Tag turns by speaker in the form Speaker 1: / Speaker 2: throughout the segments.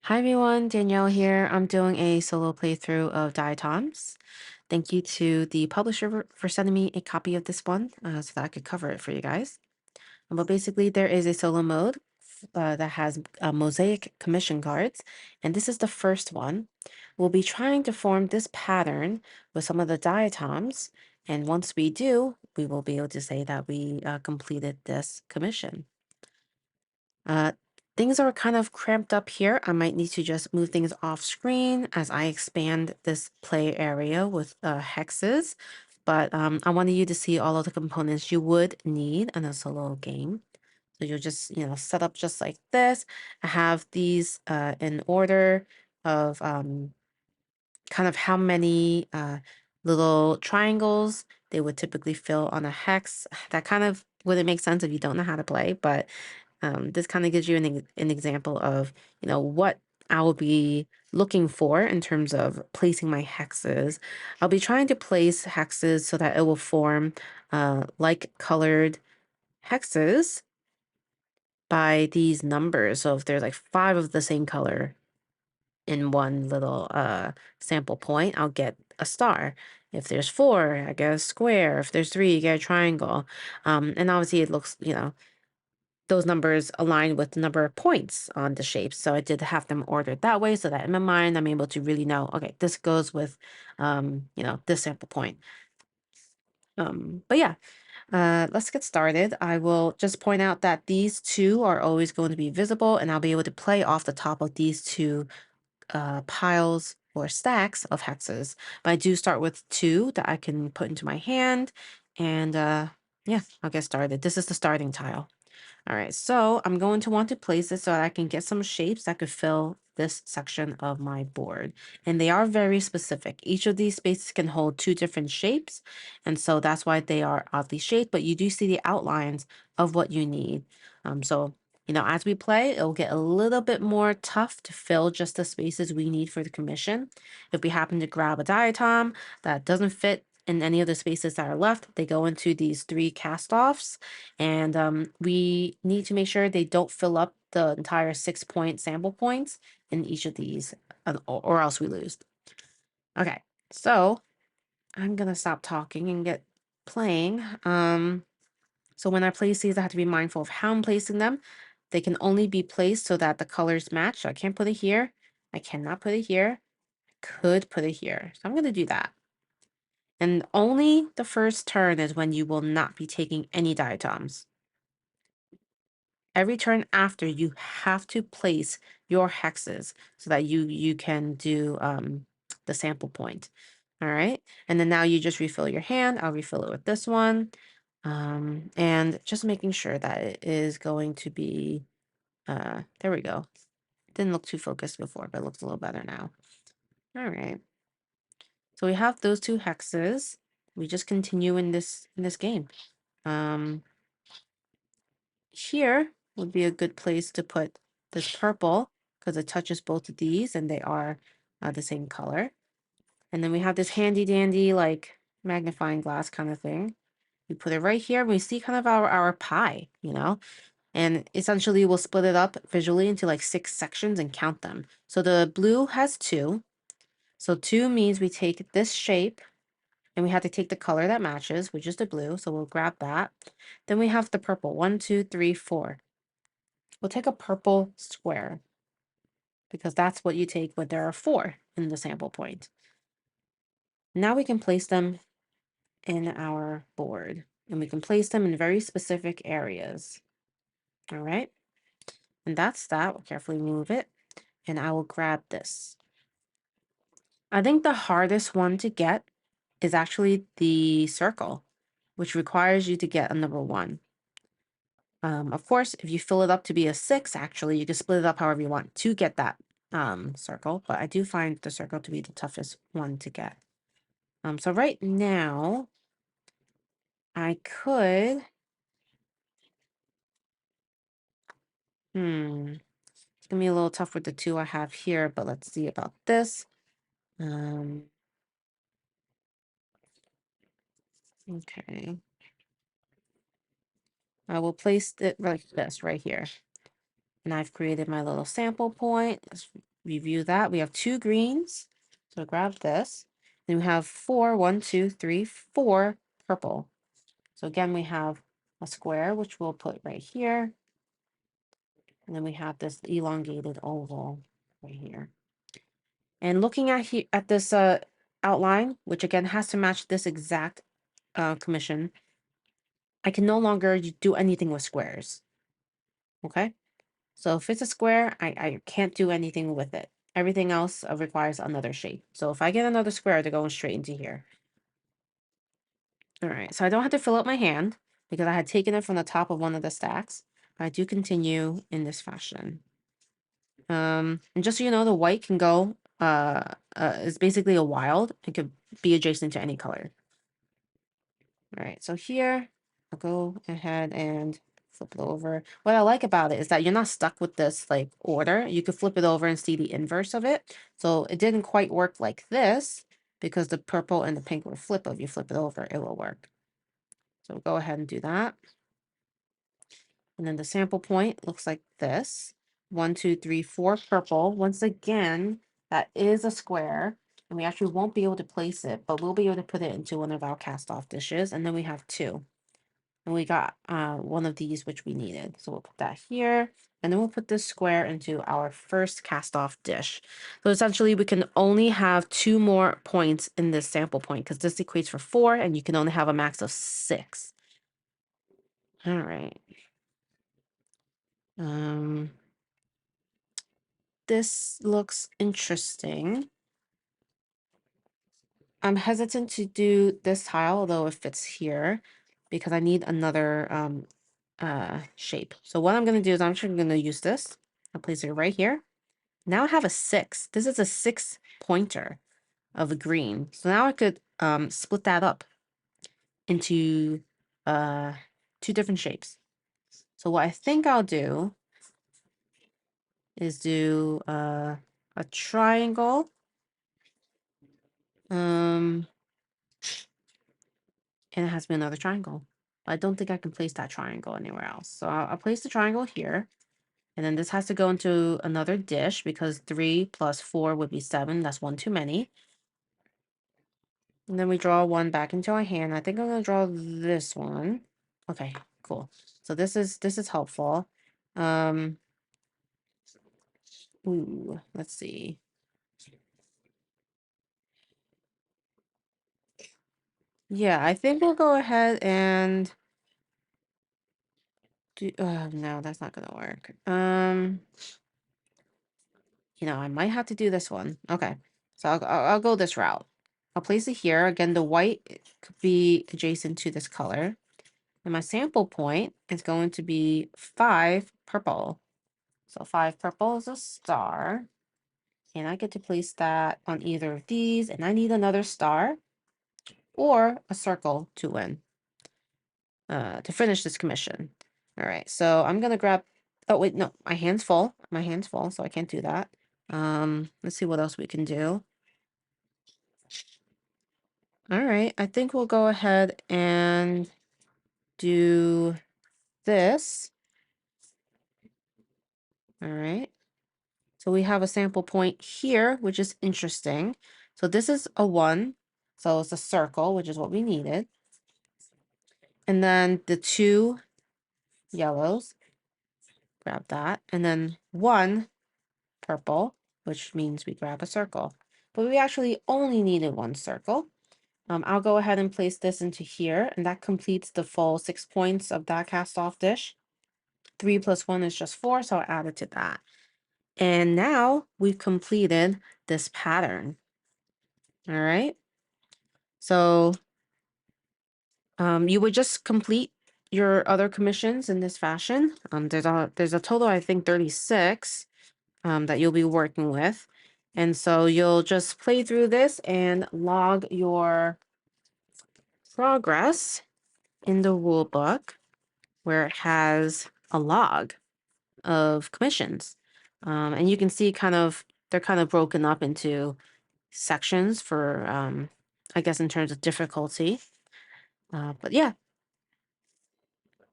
Speaker 1: Hi everyone, Danielle here. I'm doing a solo playthrough of Diatoms. Thank you to the publisher for sending me a copy of this one so that I could cover it for you guys. But basically, there is a solo mode that has mosaic commission cards, and this is the first one. We'll be trying to form this pattern with some of the diatoms, and once we do, we will be able to say that we completed this commission. Uh, Things are kind of cramped up here. I might need to just move things off screen as I expand this play area with hexes. But I wanted you to see all of the components you would need in a solo game. So you'll just, set up just like this. I have these in order of kind of how many little triangles they would typically fill on a hex. That kind of wouldn't make sense if you don't know how to play, but this kind of gives you an example of, what I will be looking for in terms of placing my hexes. I'll be trying to place hexes so that it will form like colored hexes by these numbers. So if there's like 5 of the same color in one little sample point, I'll get a star. If there's 4, I get a square. If there's 3, you get a triangle. And obviously it looks, those numbers align with the number of points on the shapes. So I did have them ordered that way so that in my mind, I'm able to really know, okay, this goes with, this sample point. But yeah, let's get started. I will just point out that these two are always going to be visible, and I'll be able to play off the top of these two piles or stacks of hexes. But I do start with 2 that I can put into my hand, and yeah, I'll get started. This is the starting tile. All right, so I'm going to want to place it so that I can get some shapes that could fill this section of my board. And they are very specific. Each of these spaces can hold 2 different shapes. And so that's why they are oddly shaped, but you do see the outlines of what you need. So, as we play, it'll get a little bit more tough to fill just the spaces we need for the commission. If we happen to grab a diatom that doesn't fit in any of the spaces that are left, they go into these 3 cast-offs. And we need to make sure they don't fill up the entire 6-point sample points in each of these, or else we lose. Okay, so I'm gonna stop talking and get playing. So when I place these, I have to be mindful of how I'm placing them. They can only be placed so that the colors match. So I can't put it here. I cannot put it here. I could put it here. So I'm gonna do that. And only the first turn is when you will not be taking any diatoms. Every turn after, you have to place your hexes so that you can do the sample point. All right, and then now you just refill your hand. I'll refill it with this one, and just making sure that it is going to be. There we go. Didn't look too focused before, but it looks a little better now. All right, so we have those 2 hexes. We just continue in this game. Um, Here would be a good place to put this purple because it touches both of these and they are the same color. And then we have this handy dandy like magnifying glass kind of thing. We put it right here. We see kind of our pie, and essentially we'll split it up visually into like 6 sections and count them. So the blue has 2. So 2 means we take this shape and we have to take the color that matches, which is the blue. So we'll grab that. Then we have the purple. 1, 2, 3, 4. We'll take a purple square because that's what you take when there are 4 in the sample point. Now we can place them in our board, and we can place them in very specific areas. All right, and that's that. We'll carefully move it, and I will grab this. I think the hardest one to get is actually the circle, which requires you to get a number 1. Of course, if you fill it up to be a 6, actually, you can split it up however you want to get that circle, but I do find the circle to be the toughest one to get. So right now, I could, it's gonna be a little tough with the 2 I have here, but let's see about this. Okay. I will place it like this right here. And I've created my little sample point. Let's review that. We have 2 greens. So grab this. Then we have 4, 1, 2, 3, 4 purple. So again, we have a square, which we'll put right here. And then we have this elongated oval right here. And looking at this outline, which again has to match this exact commission, I can no longer do anything with squares. Okay? So if it's a square, I can't do anything with it. Everything else requires another shape. So if I get another square, they're going straight into here. All right, so I don't have to fill up my hand because I had taken it from the top of one of the stacks. But I do continue in this fashion. And just so you know, the white can go, is basically a wild. It could be adjacent to any color. All right, so here, I'll go ahead and flip it over. What I like about it is that you're not stuck with this like order. You could flip it over and see the inverse of it. So it didn't quite work like this because the purple and the pink were flip. If you flip it over, it will work. So go ahead and do that. And then the sample point looks like this. 1, 2, 3, 4 purple. Once again, that is a square. And we actually won't be able to place it, but we'll be able to put it into one of our cast off dishes. And then we have 2. And we got one of these which we needed. So we'll put that here. And then we'll put this square into our first cast off dish. So essentially we can only have 2 more points in this sample point because this equates for 4 and you can only have a max of 6. All right. This looks interesting. I'm hesitant to do this tile, although it fits here, because I need another shape. So what I'm going to do is I'm actually going to use this. I'll place it right here. Now I have a 6. This is a 6 pointer of a green. So now I could split that up into 2 different shapes. So what I think I'll do is do a triangle. And it has to be another triangle. I don't think I can place that triangle anywhere else. So I'll place the triangle here. And then this has to go into another dish because 3 plus 4 would be 7. That's 1 too many. And then we draw 1 back into our hand. I think I'm going to draw this one. Okay, cool. So this is helpful. Ooh, let's see. Yeah, I think we'll go ahead and do, no, that's not going to work. I might have to do this one. Okay, so I'll go this route. I'll place it here. Again, the white could be adjacent to this color. And my sample point is going to be 5 purple. So 5 purple is a star. And I get to place that on either of these. And I need another star or a circle to win, to finish this commission. All right, so I'm going to grab, oh wait, no, my hand's full. My hand's full, so I can't do that. Let's see what else we can do. All right, I think we'll go ahead and do this. All right. So we have a sample point here, which is interesting. So this is a 1. So it's a circle, which is what we needed. And then the 2 yellows, grab that. And then 1 purple, which means we grab a circle. But we actually only needed 1 circle. I'll go ahead and place this into here, and that completes the full 6 points of that cast off dish. 3 plus 1 is just 4, so I'll add it to that. And now we've completed this pattern. All right. So you would just complete your other commissions in this fashion. There's a total, I think, 36 that you'll be working with. And so you'll just play through this and log your progress in the rule book where it has a log of commissions. And you can see they're kind of broken up into sections for, I guess, in terms of difficulty. But yeah,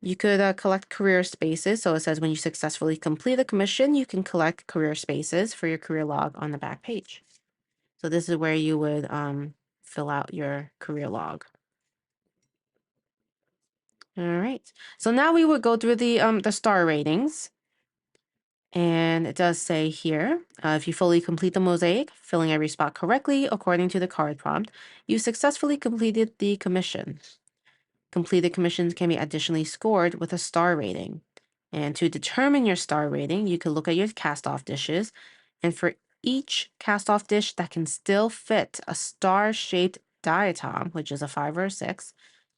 Speaker 1: You could collect career spaces. So it says when you successfully complete a commission, you can collect career spaces for your career log on the back page. So this is where you would fill out your career log. All right. So now we would go through the star ratings. And it does say here, if you fully complete the mosaic, filling every spot correctly according to the card prompt, you successfully completed the commission. Completed commissions can be additionally scored with a star rating. And to determine your star rating, you can look at your cast-off dishes. And for each cast-off dish that can still fit a star-shaped diatom, which is a 5 or a 6,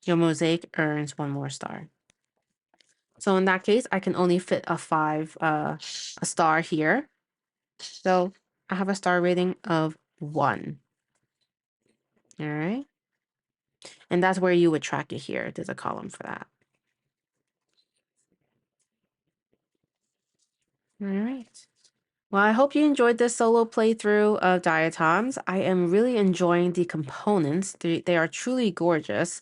Speaker 1: your mosaic earns 1 more star. So in that case, I can only fit a 5, a star here. So I have a star rating of 1. All right. And that's where you would track it here. There's a column for that. All right. Well, I hope you enjoyed this solo playthrough of Diatoms. I am really enjoying the components. They are truly gorgeous.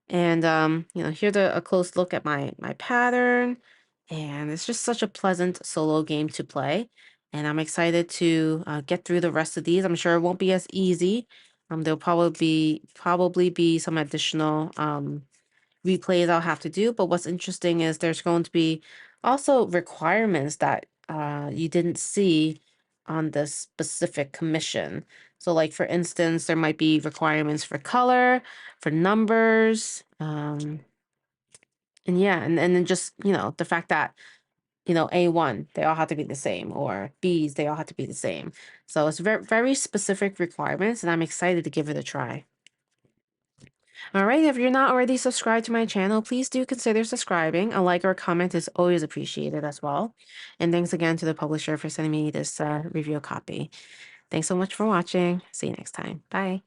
Speaker 1: And here's a close look at my pattern. And it's just such a pleasant solo game to play. And I'm excited to get through the rest of these. I'm sure it won't be as easy. There'll probably be some additional replays I'll have to do. But what's interesting is there's going to be also requirements that you didn't see on this specific commission. So like for instance, there might be requirements for color, for numbers, and yeah, and then just, the fact that, A1, they all have to be the same, or Bs, they all have to be the same. So it's very, very specific requirements, and I'm excited to give it a try. All right, if you're not already subscribed to my channel, please do consider subscribing. A like or a comment is always appreciated as well. And thanks again to the publisher for sending me this review copy. Thanks so much for watching. See you next time. Bye.